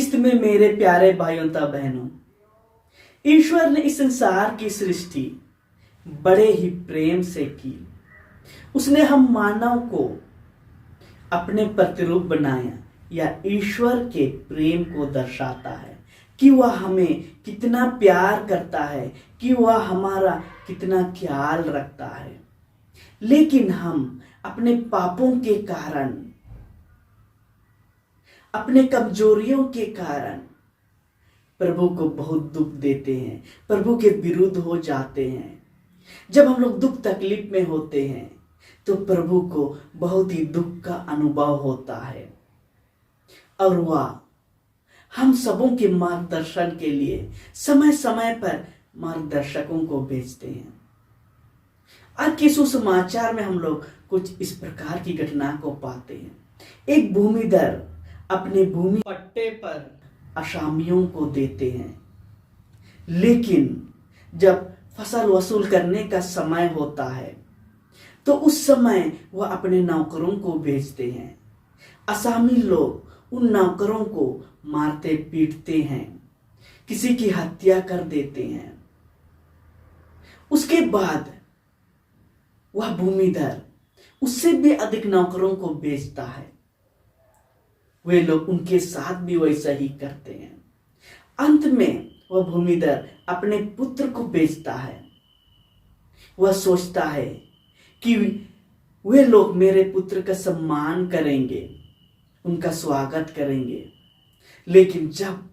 ख्रिस्त में मेरे प्यारे भाइयों तथा बहनों, ईश्वर ने इस संसार की सृष्टि बड़े ही प्रेम से की। उसने हम मानव को अपने प्रतिरूप बनाया। या ईश्वर के प्रेम को दर्शाता है कि वह हमें कितना प्यार करता है, कि वह हमारा कितना ख्याल रखता है। लेकिन हम अपने पापों के कारण, अपने कमजोरियों के कारण प्रभु को बहुत दुख देते हैं, प्रभु के विरुद्ध हो जाते हैं। जब हम लोग दुख तकलीफ में होते हैं तो प्रभु को बहुत ही दुख का अनुभव होता है और वह हम सबों के मार्गदर्शन के लिए समय समय पर मार्गदर्शकों को भेजते हैं। आज के सुसमाचार में हम लोग कुछ इस प्रकार की घटना को पाते हैं। एक भूमिधर अपने भूमि पट्टे पर असामियों को देते हैं, लेकिन जब फसल वसूल करने का समय होता है तो उस समय वह अपने नौकरों को भेजते हैं। असामी लोग उन नौकरों को मारते पीटते हैं, किसी की हत्या कर देते हैं। उसके बाद वह भूमिधर उससे भी अधिक नौकरों को भेजता है। वे लोग उनके साथ भी वैसा ही करते हैं। अंत में वह भूमिधर अपने पुत्र को भेजता है। वह सोचता है कि वे लोग मेरे पुत्र का सम्मान करेंगे, उनका स्वागत करेंगे। लेकिन जब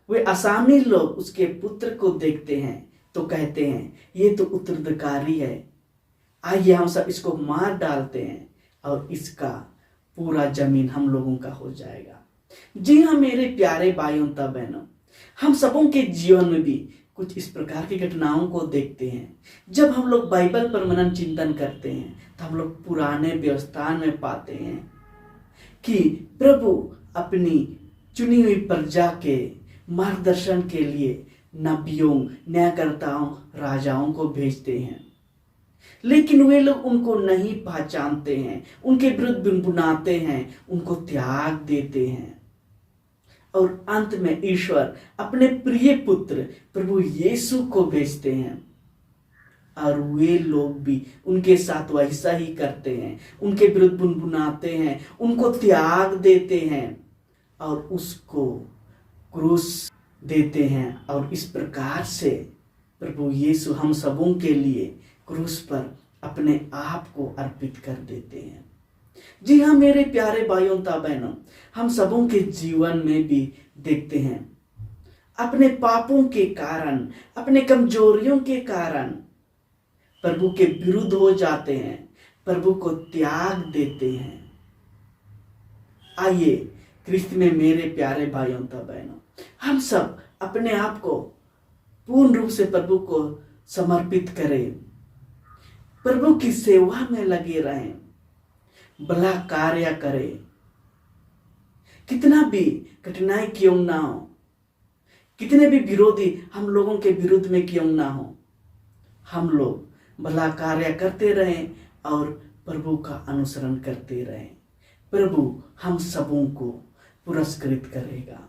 वे असामी लोग उसके पुत्र को देखते हैं तो कहते हैं, ये तो उत्तराधिकारी है, आइए हम सब इसको मार डालते हैं और इसका पूरा जमीन हम लोगों का हो जाएगा। जी हाँ मेरे प्यारे भाइयों तथा बहनों, हम सबों के जीवन में भी कुछ इस प्रकार की घटनाओं को देखते हैं। जब हम लोग बाइबल पर मनन चिंतन करते हैं तो हम लोग पुराने व्यवस्थान में पाते हैं कि प्रभु अपनी चुनी हुई प्रजा के मार्गदर्शन के लिए नबियों, न्यायकर्ताओं, राजाओं को भेजते हैं। लेकिन वे लोग उनको नहीं पहचानते हैं, उनके विरुद्ध बुनबुनाते हैं, उनको त्याग देते हैं। और अंत में ईश्वर अपने प्रिय पुत्र प्रभु यीशु को भेजते हैं और वे लोग भी उनके साथ वैसा ही करते हैं, उनके विरुद्ध बुनबुनाते हैं, उनको त्याग देते हैं और उसको क्रूस देते हैं। और इस प्रकार से प्रभु यीशु हम सबों के लिए क्रूस पर अपने आप को अर्पित कर देते हैं। जी हाँ मेरे प्यारे भाइयों तथा बहनों, हम सबों के जीवन में भी देखते हैं अपने पापों के कारण, अपने कमजोरियों के कारण प्रभु के विरुद्ध हो जाते हैं, प्रभु को त्याग देते हैं। आइए ख्रिस्त में मेरे प्यारे भाइयों तथा बहनों, हम सब अपने आप को पूर्ण रूप से प्रभु को समर्पित करें, प्रभु की सेवा में लगे रहें, भला कार्य करें। कितना भी कठिनाई क्यों ना हो, कितने भी विरोधी हम लोगों के विरुद्ध में क्यों ना हो, हम लोग भला कार्य करते रहें और प्रभु का अनुसरण करते रहें। प्रभु हम सबों को पुरस्कृत करेगा।